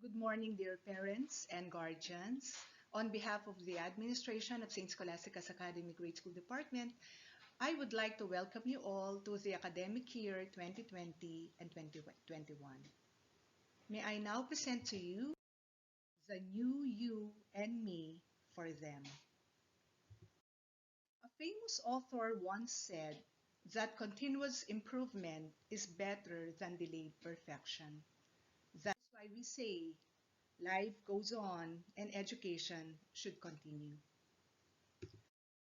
Good morning, dear parents and guardians. On behalf of the administration of St. Scholastica's Academy Grade School Department, I would like to welcome you all to the academic year 2020 and 2021. May I now present to you the new you and me for them. A famous author once said that continuous improvement is better than delayed perfection. That's why we say life goes on and education should continue.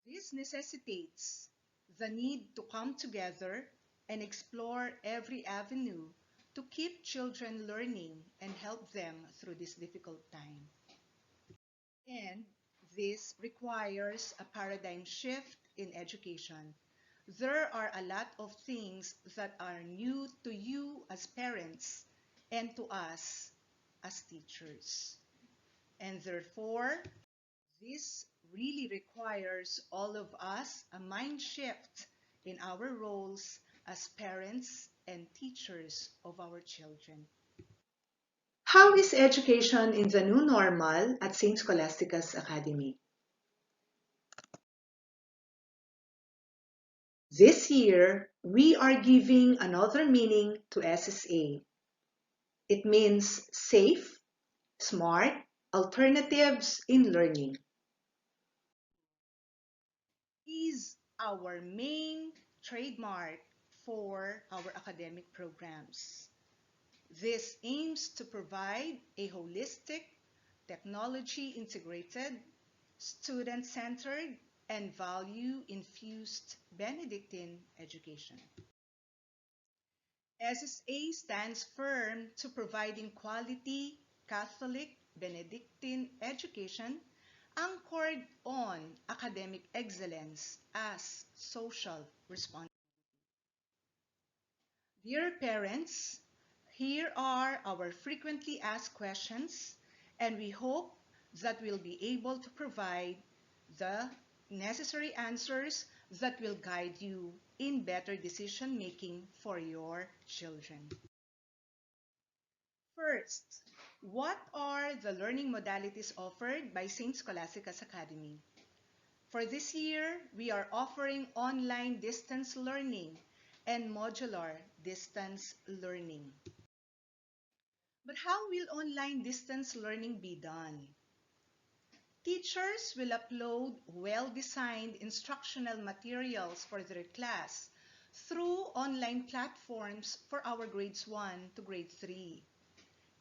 This necessitates the need to come together and explore every avenue to keep children learning and help them through this difficult time. And this requires a paradigm shift in education. There are a lot of things that are new to you as parents and to us as teachers. And therefore, this really requires all of us a mind shift in our roles as parents and teachers of our children. How is education in the new normal at St. Scholastica's Academy? This year, we are giving another meaning to SSA. It means safe, smart, alternatives in learning. Is our main trademark for our academic programs. This aims to provide a holistic, technology-integrated, student-centered, and value-infused Benedictine education. SSA stands firm to providing quality Catholic Benedictine education anchored on academic excellence as social responsibility. Dear parents, here are our frequently asked questions, and we hope that we'll be able to provide the necessary answers that will guide you in better decision making for your children. First, what are the learning modalities offered by St. Scholastica's Academy? For this year, we are offering online distance learning and modular distance learning. But how will online distance learning be done? Teachers will upload well-designed instructional materials for their class through online platforms for our grades 1 to grade 3.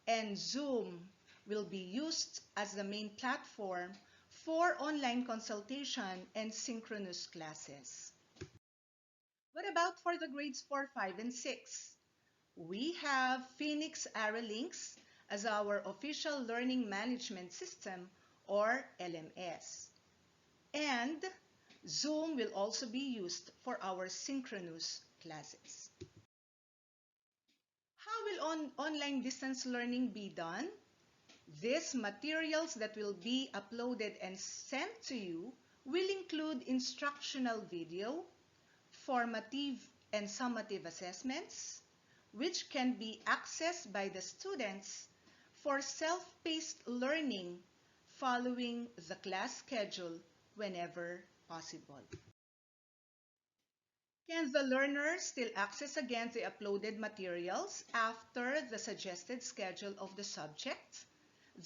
And Zoom will be used as the main platform for online consultation and synchronous classes. What about for the grades 4, 5, and 6? We have Phoenix ARALinks as our official learning management system, or LMS. And Zoom will also be used for our synchronous classes. How will online distance learning be done? These materials that will be uploaded and sent to you will include instructional video, formative and summative assessments, which can be accessed by the students for self-paced learning following the class schedule whenever possible. Can the learner still access again the uploaded materials after the suggested schedule of the subject?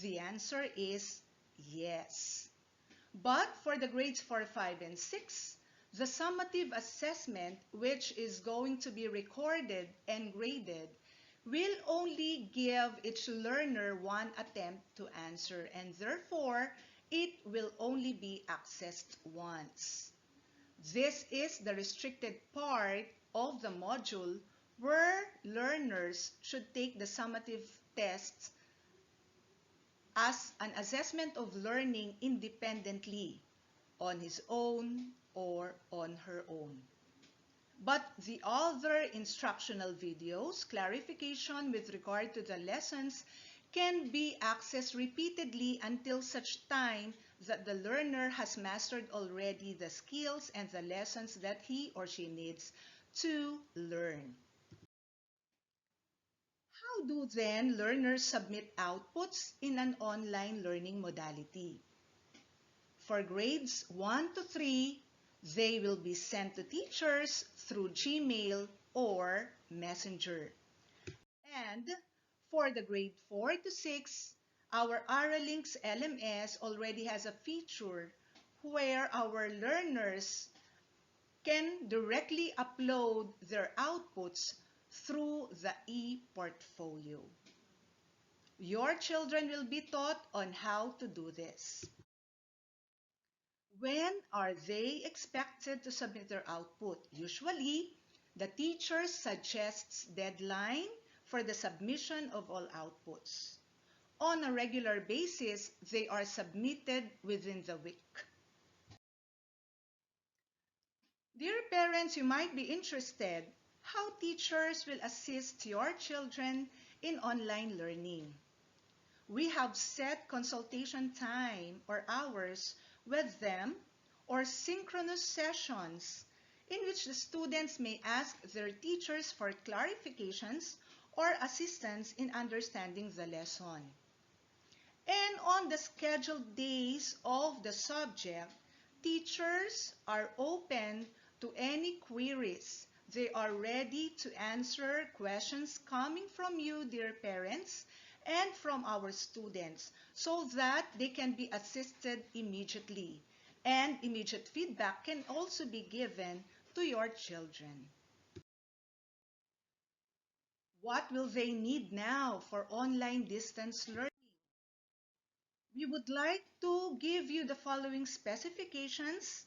The answer is yes. But for the grades 4, 5, and 6, the summative assessment, which is going to be recorded and graded, will only give each learner one attempt to answer, and therefore, it will only be accessed once. This is the restricted part of the module where learners should take the summative tests as an assessment of learning independently on his own or on her own. But the other instructional videos, clarification with regard to the lessons, can be accessed repeatedly until such time that the learner has mastered already the skills and the lessons that he or she needs to learn. How do then learners submit outputs in an online learning modality? For grades 1 to 3, they will be sent to teachers through Gmail or Messenger. And for the grade 4 to 6, our ARALinks LMS already has a feature where our learners can directly upload their outputs through the e-portfolio. Your children will be taught on how to do this. When are they expected to submit their output? Usually, the teacher suggests deadline for the submission of all outputs. On a regular basis, they are submitted within the week. Dear parents, you might be interested how teachers will assist your children in online learning. We have set consultation time or hours with them or synchronous sessions in which the students may ask their teachers for clarifications or assistance in understanding the lesson. And on the scheduled days of the subject, teachers are open to any queries. They are ready to answer questions coming from you, dear parents, and from our students so that they can be assisted immediately. And immediate feedback can also be given to your children. What will they need now for online distance learning? We would like to give you the following specifications.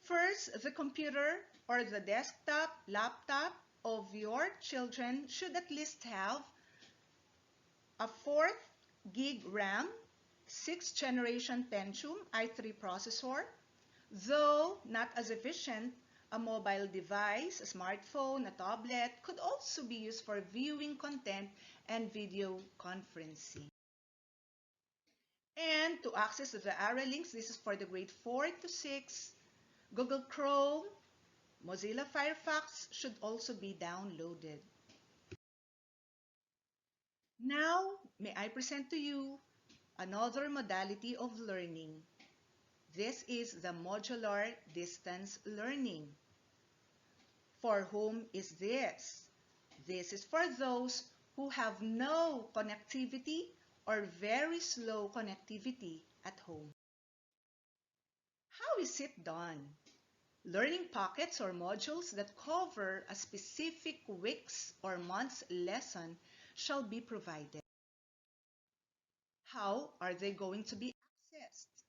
First, the computer or the desktop, laptop of your children should at least have a 4th gig RAM, 6th generation Pentium i3 processor, though not as efficient. A mobile device, a smartphone, a tablet could also be used for viewing content and video conferencing. And to access the ARALinks, this is for the grade 4 to 6, Google Chrome, Mozilla Firefox should also be downloaded. Now, may I present to you another modality of learning. This is the Modular Distance Learning. For whom is this? This is for those who have no connectivity or very slow connectivity at home. How is it done? Learning pockets or modules that cover a specific week's or month's lesson shall be provided. How are they going to be accessed?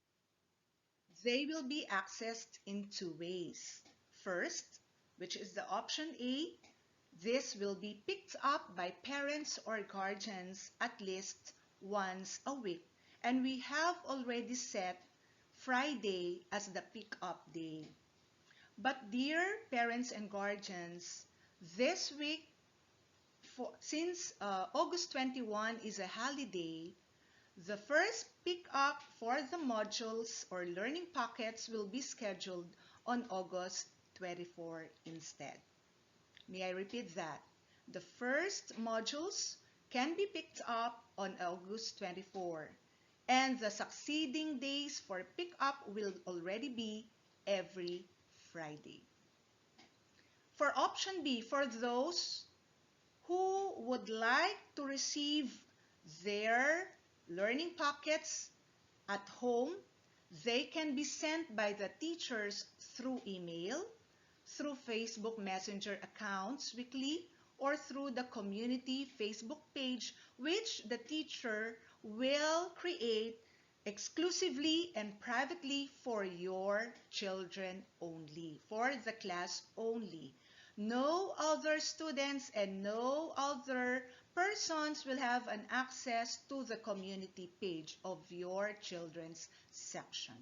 They will be accessed in two ways. First, which is the option A, this will be picked up by parents or guardians at least once a week, and we have already set Friday as the pick-up day. But dear parents and guardians, this week, since August 21 is a holiday, the first pick-up for the modules or learning pockets will be scheduled on August 24 instead. May I repeat that? The first modules can be picked up on August 24, and the succeeding days for pick-up will already be every Friday. For option B, for those who would like to receive their learning pockets at home, they can be sent by the teachers through email, through Facebook Messenger accounts weekly, or through the community Facebook page, which the teacher will create exclusively and privately for your children only, for the class only. No other students and no other persons will have an access to the community page of your children's section.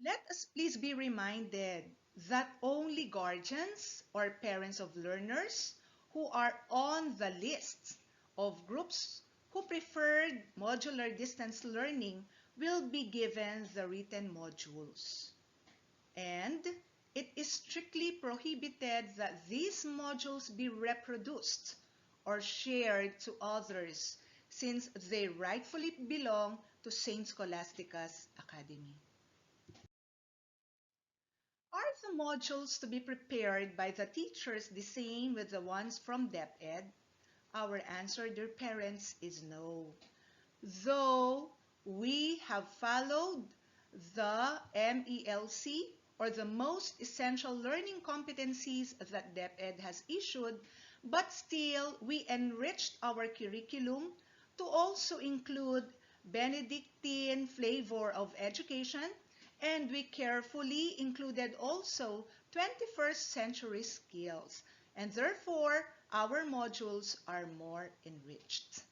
Let us please be reminded that only guardians or parents of learners who are on the list of groups who preferred modular distance learning will be given the written modules. And it is strictly prohibited that these modules be reproduced or shared to others since they rightfully belong to Saint Scholastica's Academy. Are the modules to be prepared by the teachers the same with the ones from DepEd? Our answer, dear parents, is no. Though we have followed the MELC, or the most essential learning competencies that DepEd has issued, but still we enriched our curriculum to also include Benedictine flavor of education, and we carefully included also 21st century skills, and therefore our modules are more enriched.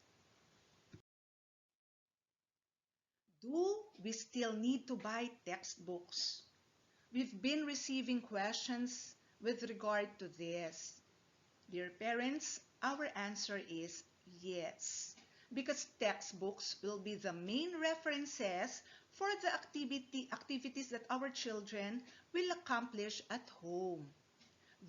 Do we still need to buy textbooks? We've been receiving questions with regard to this. Dear parents, our answer is yes, because textbooks will be the main references for the activities that our children will accomplish at home.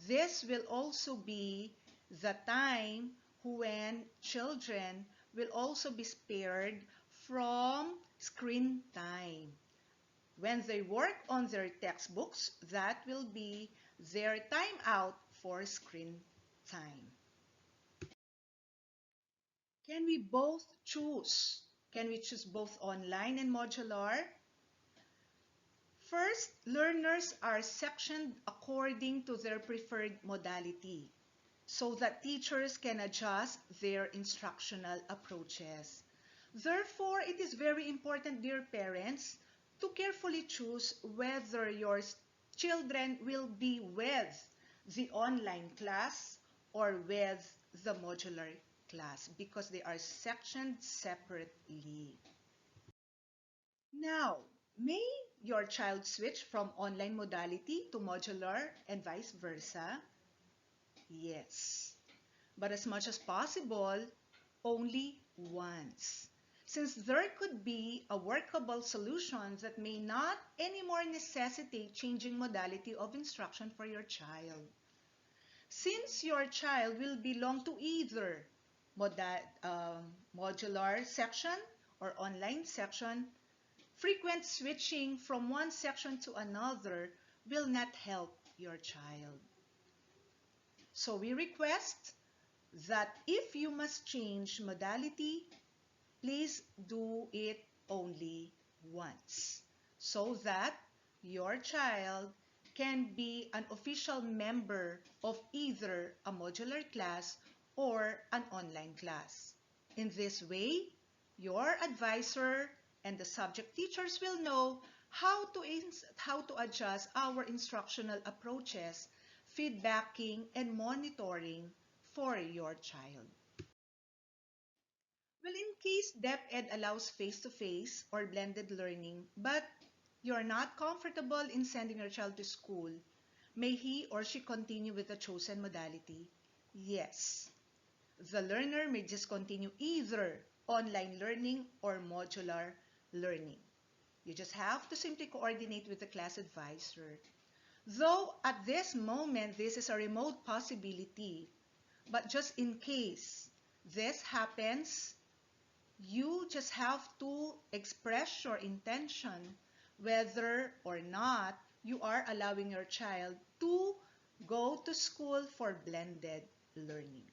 This will also be the time when children will also be spared from screen time. When they work on their textbooks, that will be their time out for screen time. Can we both choose? Can we choose both online and modular? First, learners are sectioned according to their preferred modality so that teachers can adjust their instructional approaches. Therefore, it is very important, dear parents, to carefully choose whether your children will be with the online class or with the modular class because they are sectioned separately. Now, may your child switch from online modality to modular and vice versa? Yes, but as much as possible, only once. Since there could be a workable solution that may not anymore necessitate changing modality of instruction for your child. Since your child will belong to either modular section or online section, frequent switching from one section to another will not help your child. So we request that if you must change modality, please do it only once so that your child can be an official member of either a modular class or an online class. In this way, your advisor and the subject teachers will know how to adjust our instructional approaches, feedbacking, and monitoring for your child. Well, in case DepEd allows face-to-face or blended learning, but you're not comfortable in sending your child to school, may he or she continue with the chosen modality? Yes. The learner may just continue either online learning or modular learning. You just have to simply coordinate with the class advisor. Though at this moment, this is a remote possibility, but just in case this happens, you just have to express your intention whether or not you are allowing your child to go to school for blended learning.